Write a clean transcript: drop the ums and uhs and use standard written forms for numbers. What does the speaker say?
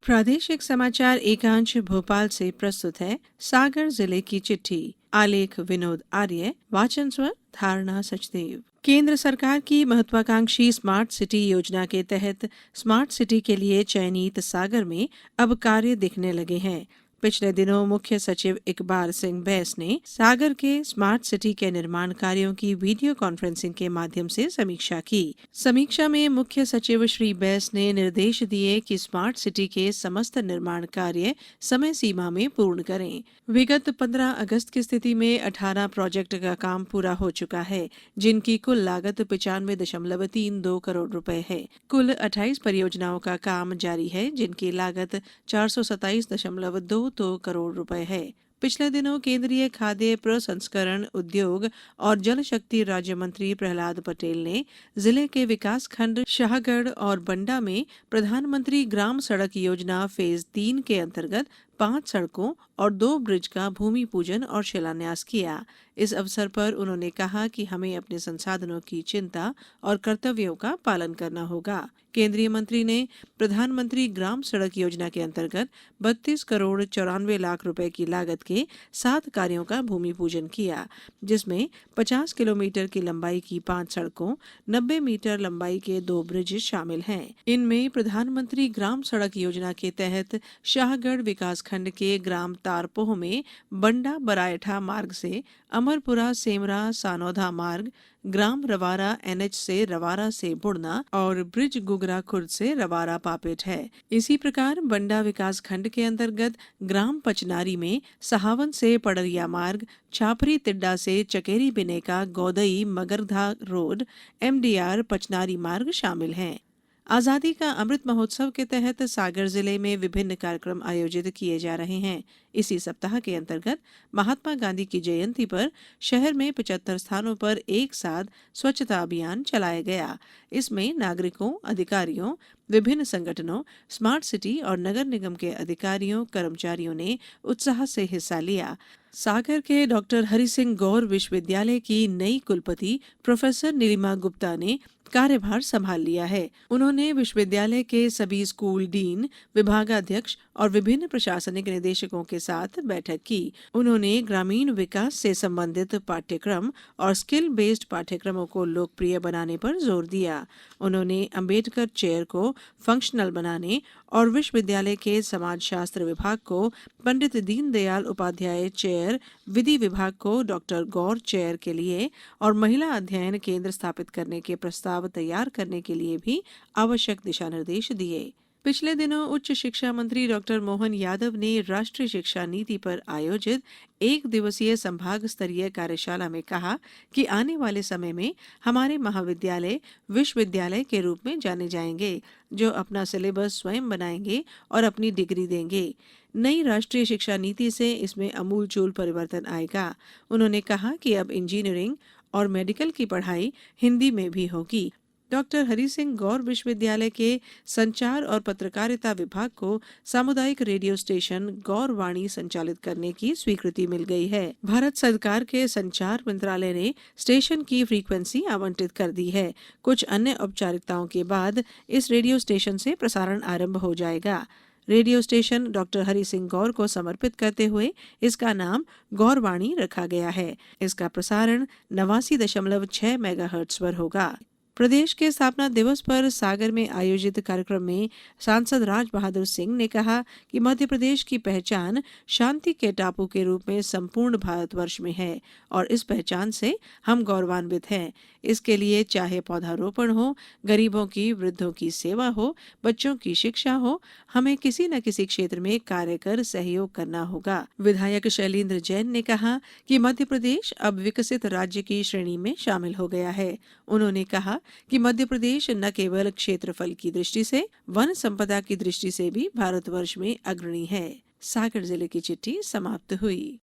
प्रादेशिक समाचार एकांश भोपाल से प्रस्तुत है सागर जिले की चिट्ठी। आलेख विनोद आर्य, वाचन स्वर धारणा सचदेव। केंद्र सरकार की महत्वाकांक्षी स्मार्ट सिटी योजना के तहत स्मार्ट सिटी के लिए चयनित सागर में अब कार्य दिखने लगे हैं। पिछले दिनों मुख्य सचिव इकबाल सिंह बैस ने सागर के स्मार्ट सिटी के निर्माण कार्यों की वीडियो कॉन्फ्रेंसिंग के माध्यम से समीक्षा की। समीक्षा में मुख्य सचिव श्री बैस ने निर्देश दिए कि स्मार्ट सिटी के समस्त निर्माण कार्य समय सीमा में पूर्ण करें। विगत 15 अगस्त की स्थिति में 18 प्रोजेक्ट का काम पूरा हो चुका है, जिनकी कुल लागत 95.32 करोड़ रुपए है। कुल 28 परियोजनाओं का काम जारी है, जिनकी लागत 427.22 करोड़ रुपए है। पिछले दिनों केंद्रीय खाद्य प्रसंस्करण उद्योग और जल शक्ति राज्य मंत्री प्रहलाद पटेल ने जिले के विकास खंड शाहगढ़ और बंडा में प्रधानमंत्री ग्राम सड़क योजना फेज 3 के अंतर्गत 5 सड़कों और 2 ब्रिज का भूमि पूजन और शिलान्यास किया। इस अवसर पर उन्होंने कहा कि हमें अपने संसाधनों की चिंता और कर्तव्यों का पालन करना होगा। केंद्रीय मंत्री ने प्रधानमंत्री ग्राम सड़क योजना के अंतर्गत 32 करोड़ 94 लाख रुपए की लागत के 7 कार्यों का भूमि पूजन किया, जिसमें 50 किलोमीटर की लंबाई की 5 सड़कों, 90 मीटर लंबाई के 2 ब्रिज शामिल हैं। इनमें प्रधानमंत्री ग्राम सड़क योजना के तहत शाहगढ़ विकास खंड के ग्राम तारपोह में बंडा बरायठा मार्ग से अमरपुरा सेमरा सानौधा मार्ग, ग्राम रवारा एनएच से रवारा से बुड़ना और ब्रिज गुगरा खुर्द से रवारा पापेट है। इसी प्रकार बंडा विकास खंड के अंतर्गत ग्राम पचनारी में सहावन से पड़रिया मार्ग, छापरी तिड्डा से चकेरी बिनेका गौदई मगरधा रोड, एमडीआर पचनारी मार्ग शामिल हैं। आजादी का अमृत महोत्सव के तहत सागर जिले में विभिन्न कार्यक्रम आयोजित किए जा रहे हैं। इसी सप्ताह के अंतर्गत महात्मा गांधी की जयंती पर शहर में 75 स्थानों पर एक साथ स्वच्छता अभियान चलाया गया। इसमें नागरिकों, अधिकारियों, विभिन्न संगठनों, स्मार्ट सिटी और नगर निगम के अधिकारियों, कर्मचारियों ने उत्साह से हिस्सा लिया। सागर के डॉक्टर हरि सिंह गौर विश्वविद्यालय की नई कुलपति प्रोफेसर नीलिमा गुप्ता ने कार्यभार संभाल लिया है। उन्होंने विश्वविद्यालय के सभी स्कूल डीन, विभागाध्यक्ष और विभिन्न प्रशासनिक निदेशकों के साथ बैठक की। उन्होंने ग्रामीण विकास से संबंधित पाठ्यक्रम और स्किल बेस्ड पाठ्यक्रमों को लोकप्रिय बनाने पर जोर दिया। उन्होंने अंबेडकर चेयर को फंक्शनल बनाने और विश्वविद्यालय के समाजशास्त्र विभाग को पंडित दीनदयाल उपाध्याय चेयर, विधि विभाग को डॉक्टर गौर चेयर के लिए और महिला अध्ययन केंद्र स्थापित करने के प्रस्ताव तैयार करने के लिए भी आवश्यक दिशा निर्देश दिए। पिछले दिनों उच्च शिक्षा मंत्री डॉक्टर मोहन यादव ने राष्ट्रीय शिक्षा नीति पर आयोजित 1 दिवसीय संभाग स्तरीय कार्यशाला में कहा कि आने वाले समय में हमारे महाविद्यालय विश्वविद्यालय के रूप में जाने जाएंगे, जो अपना सिलेबस स्वयं बनाएंगे और अपनी डिग्री देंगे। नई राष्ट्रीय शिक्षा नीति से इसमें अमूलचूल परिवर्तन आएगा। उन्होंने कहा कि अब इंजीनियरिंग और मेडिकल की पढ़ाई हिंदी में भी होगी। डॉक्टर हरि सिंह गौर विश्वविद्यालय के संचार और पत्रकारिता विभाग को सामुदायिक रेडियो स्टेशन गौर वाणी संचालित करने की स्वीकृति मिल गई है। भारत सरकार के संचार मंत्रालय ने स्टेशन की फ्रीक्वेंसी आवंटित कर दी है। कुछ अन्य औपचारिकताओं के बाद इस रेडियो स्टेशन से प्रसारण आरंभ हो जाएगा। Radio station doctor Hari Singh Gour को समर्पित करते हुए इसका नाम गौरवाणी रखा गया है। इसका प्रसारण 89.6 मेगाहर्ट्ज पर होगा। प्रदेश के स्थापना दिवस पर सागर में आयोजित कार्यक्रम में सांसद राज बहादुर सिंह ने कहा कि मध्य प्रदेश की पहचान शांति के टापू के रूप में संपूर्ण भारतवर्ष में है और इस पहचान से हम गौरवान्वित हैं। इसके लिए चाहे पौधारोपण हो, गरीबों की वृद्धों की सेवा हो, बच्चों की शिक्षा हो, हमें किसी न किसी क्षेत्र में कार्य कर सहयोग करना होगा। विधायक शैलेंद्र जैन ने कहा कि मध्य प्रदेश अब विकसित राज्य की श्रेणी में शामिल हो गया है। उन्होंने कहा कि मध्य प्रदेश न केवल क्षेत्रफल की दृष्टि से, वन संपदा की दृष्टि से भी भारतवर्ष में अग्रणी है। सागर जिले की चिट्ठी समाप्त हुई।